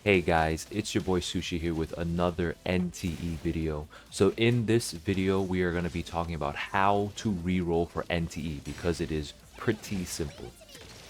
Hey guys, it's your boy Sushi here with another NTE video. So in this video, we are going to be talking about how to reroll for NTE because it is pretty simple.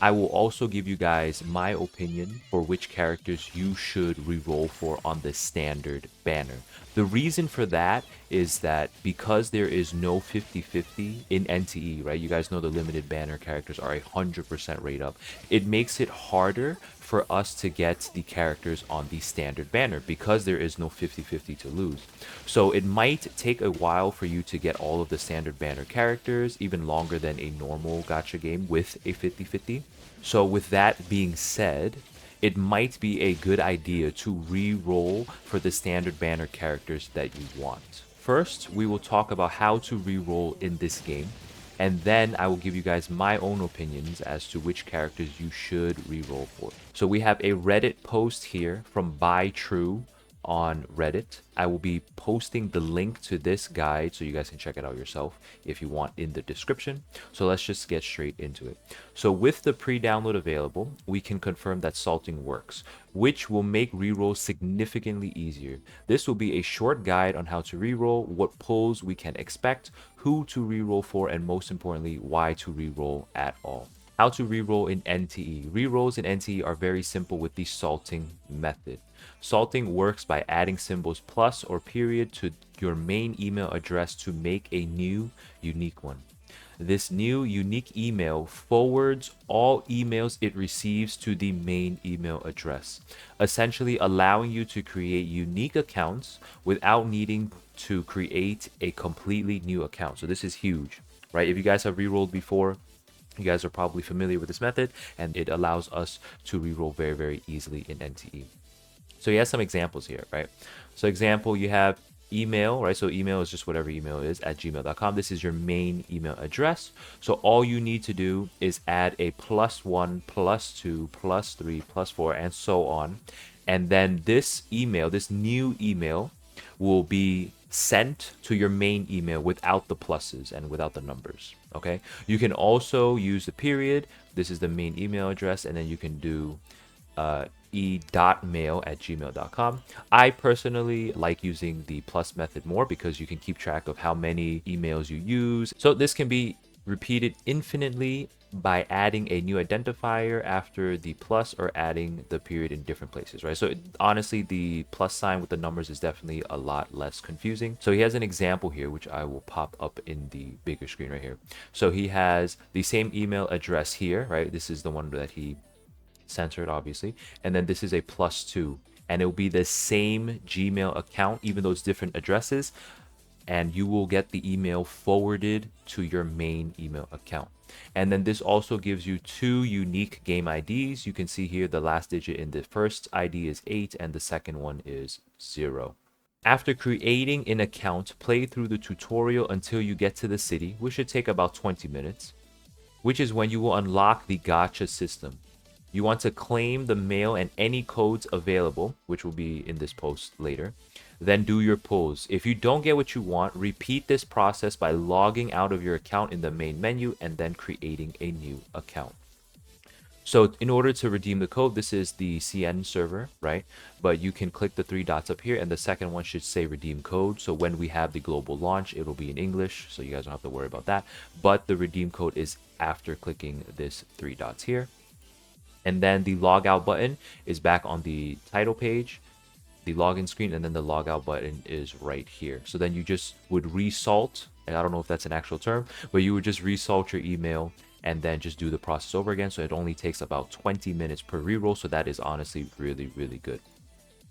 I will also give you guys my opinion for which characters you should reroll for on the standard banner. The reason for that is that because there is no 50-50 in NTE, right? You guys know the limited banner characters are 100% rate up. It makes it harder for us to get the characters on the standard banner because there is no 50-50 to lose. So it might take a while for you to get all of the standard banner characters, even longer than a normal gacha game with a 50-50. So with that being said, it might be a good idea to re-roll for the standard banner characters that you want. First, we will talk about how to re-roll in this game, and then I will give you guys my own opinions as to which characters you should re-roll for. So we have a Reddit post here from Buy True on Reddit. I will be posting the link to this guide so you guys can check it out yourself if you want in the description. So let's just get straight into it. So with the pre-download available, we can confirm that salting works, which will make reroll significantly easier. This will be a short guide on how to reroll, what pulls we can expect, who to reroll for, and most importantly, why to reroll at all. How to reroll in NTE. Rerolls in NTE are very simple with the salting method. Salting works by adding symbols plus or period to your main email address to make a new unique one. This new unique email forwards all emails it receives to the main email address, essentially allowing you to create unique accounts without needing to create a completely new account. So this is huge, right? If you guys have rerolled before, you guys are probably familiar with this method, and it allows us to reroll very, very easily in NTE. So he has some examples here, right? So example, you have email, right? So email is just whatever email is at gmail.com. This is your main email address. So all you need to do is add a +1, +2, +3, +4, and so on. And then this email, this new email, will be sent to your main email without the pluses and without the numbers. Okay. You can also use the period. This is the main email address, and then you can do e.mail@gmail.com. I personally like using the plus method more because you can keep track of how many emails you use. So this can be repeated infinitely by adding a new identifier after the plus or adding the period in different places, right? So honestly, the plus sign with the numbers is definitely a lot less confusing. So he has an example here, which I will pop up in the bigger screen right here. So he has the same email address here, right? This is the one that he censored, obviously. And then this is a +2. And it will be the same Gmail account, even though it's different addresses. And you will get the email forwarded to your main email account. And then this also gives you 2 unique game IDs. You can see here the last digit in the first ID is 8 and the second one is 0. After creating an account, play through the tutorial until you get to the city, which should take about 20 minutes, which is when you will unlock the gacha system. You want to claim the mail and any codes available, which will be in this post later. Then do your pulls. If you don't get what you want, repeat this process by logging out of your account in the main menu and then creating a new account. So in order to redeem the code, this is the CN server, right? But you can click the 3 dots up here, and the second one should say redeem code. So when we have the global launch, it'll be in English, so you guys don't have to worry about that. But the redeem code is after clicking this 3 dots here. And then the logout button is back on the title page, the login screen, and then the logout button is right here. So then you just would resalt, and I don't know if that's an actual term, but you would just resalt your email and then just do the process over again. So it only takes about 20 minutes per reroll. So that is honestly really, really good.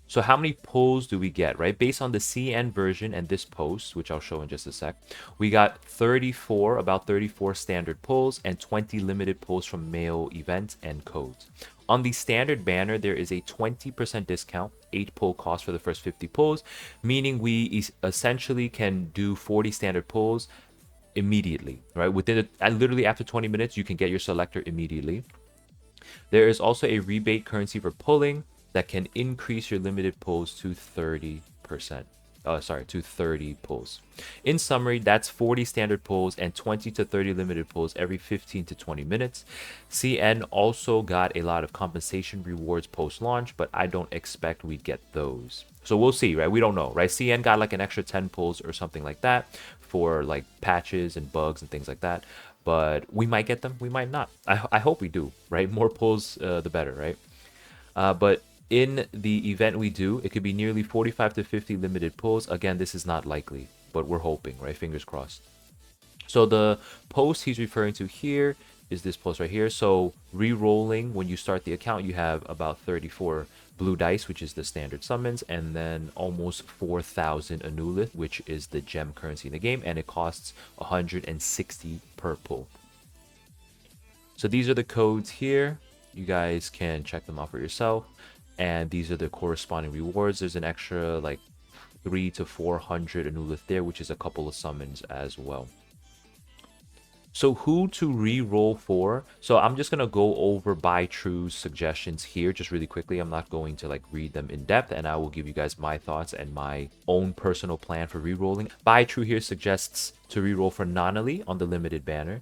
So how many pulls do we get, right? Based on the CN version and this post, which I'll show in just a sec, we got 34, about 34 standard pulls and 20 limited pulls from mail events and codes. On the standard banner, there is a 20% discount, 8 pull cost for the first 50 pulls, meaning we essentially can do 40 standard pulls immediately, right? Literally after 20 minutes, you can get your selector immediately. There is also a rebate currency for pulling that can increase your limited pulls to 30%. sorry, to 30 pulls. In summary, that's 40 standard pulls and 20 to 30 limited pulls every 15 to 20 minutes. CN also got a lot of compensation rewards post-launch, but I don't expect we'd get those. So we'll see, right? We don't know, right? CN got like an extra 10 pulls or something like that for like patches and bugs and things like that. But we might get them, we might not. I hope we do, right? More pulls, the better, right? But in the event we do, it could be nearly 45 to 50 limited pulls. Again, this is not likely, but we're hoping, right? Fingers crossed. So the post he's referring to here is this post right here. So re-rolling, when you start the account, you have about 34 blue dice, which is the standard summons, and then almost 4,000 Anulith, which is the gem currency in the game, and it costs 160 per pull. So these are the codes here. You guys can check them out for yourself. And these are the corresponding rewards. There's an extra like 300 to 400 Anulith there, which is a couple of summons as well. So who to re-roll for? So I'm just going to go over By True's suggestions here just really quickly. I'm not going to like read them in depth, and I will give you guys my thoughts and my own personal plan for re-rolling. By True here suggests to re-roll for Nonali on the limited banner,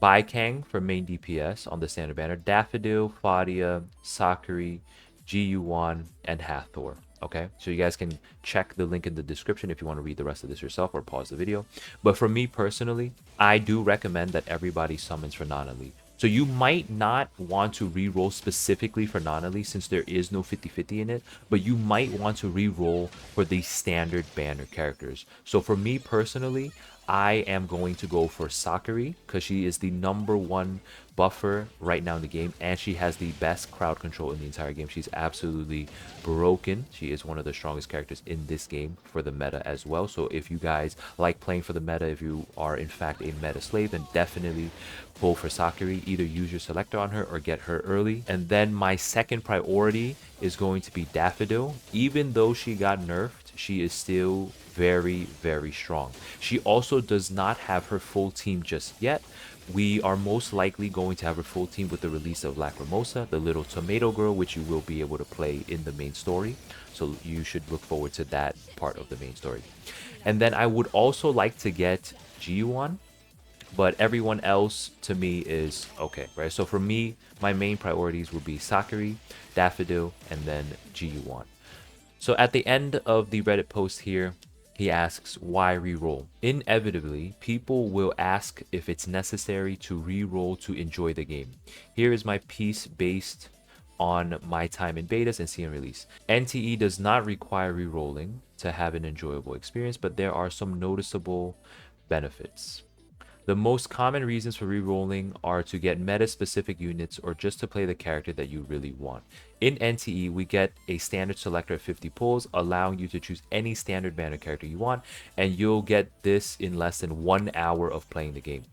Baikang for main DPS on the standard banner, Daffodil, Fadia, Sakura, Ji-Yuan, and Hathor. Okay, so you guys can check the link in the description if you want to read the rest of this yourself or pause the video. But for me personally, I do recommend that everybody summons for Nonali. So you might not want to re-roll specifically for Nonali since there is no 50-50 in it, but you might want to re-roll for the standard banner characters. So for me personally, I am going to go for Sakura because she is the #1 buffer right now in the game, and she has the best crowd control in the entire game. She's absolutely broken. She is one of the strongest characters in this game for the meta as well. So if you guys like playing for the meta, if you are in fact a meta slave, then definitely pull for Sakura. Either use your selector on her or get her early. And then my second priority is going to be Daffodil. Even though she got nerfed, she is still very, very strong. She also does not have her full team just yet. We are most likely going to have her full team with the release of Lacrimosa, the little tomato girl, which you will be able to play in the main story. So you should look forward to that part of the main story. And then I would also like to get Ji-Yuan, but everyone else to me is okay, right? So for me, my main priorities would be Sakura, Daffodil, and then Ji-Yuan. So at the end of the Reddit post here, he asks, why reroll? Inevitably, people will ask if it's necessary to reroll to enjoy the game. Here is my piece based on my time in betas and CN release. NTE does not require rerolling to have an enjoyable experience, but there are some noticeable benefits. The most common reasons for rerolling are to get meta-specific units or just to play the character that you really want. In NTE, we get a standard selector of 50 pulls, allowing you to choose any standard banner character you want, and you'll get this in less than 1 hour of playing the game.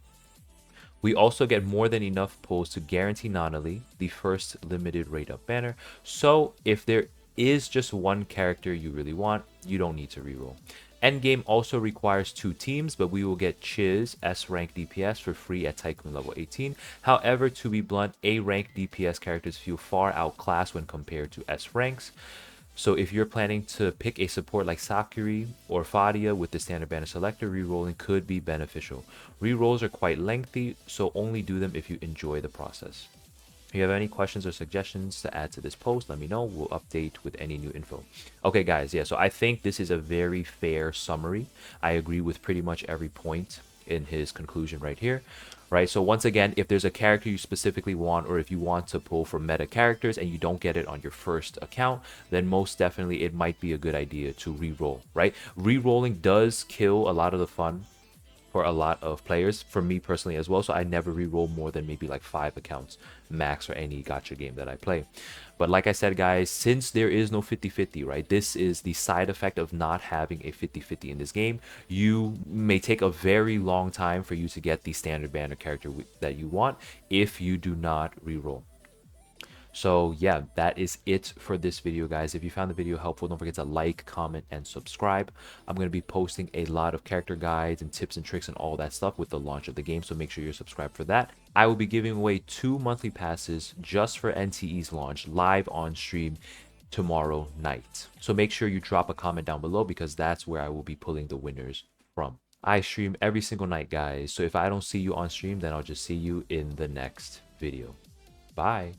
We also get more than enough pulls to guarantee Nonali, the first limited rate up banner, so if there is just one character you really want, you don't need to reroll. Endgame also requires 2 teams, but we will get Chiz S rank DPS for free at Tycoon level 18. However, to be blunt, A rank DPS characters feel far outclassed when compared to S ranks. So if you're planning to pick a support like Sakura or Fadia with the standard banner selector, rerolling could be beneficial. Rerolls are quite lengthy, so only do them if you enjoy the process. If you have any questions or suggestions to add to this post, let me know. We'll update with any new info. Okay, guys, yeah, so I think this is a very fair summary. I agree with pretty much every point in his conclusion right here, right? So once again, if there's a character you specifically want, or if you want to pull for meta characters and you don't get it on your first account, then most definitely it might be a good idea to re-roll, right? Re-rolling does kill a lot of the fun for a lot of players, for me personally as well, so I never re-roll more than maybe like 5 accounts max for any gacha game that I play. But like I said, guys, since there is no 50-50, right, this is the side effect of not having a 50-50 in this game. You may take a very long time for you to get the standard banner character that you want if you do not re-roll. So yeah, that is it for this video, guys. If you found the video helpful, don't forget to like, comment, and subscribe. I'm going to be posting a lot of character guides and tips and tricks and all that stuff with the launch of the game, so make sure you're subscribed for that. I will be giving away 2 monthly passes just for NTE's launch live on stream tomorrow night. So make sure you drop a comment down below because that's where I will be pulling the winners from. I stream every single night, guys. So if I don't see you on stream, then I'll just see you in the next video. Bye.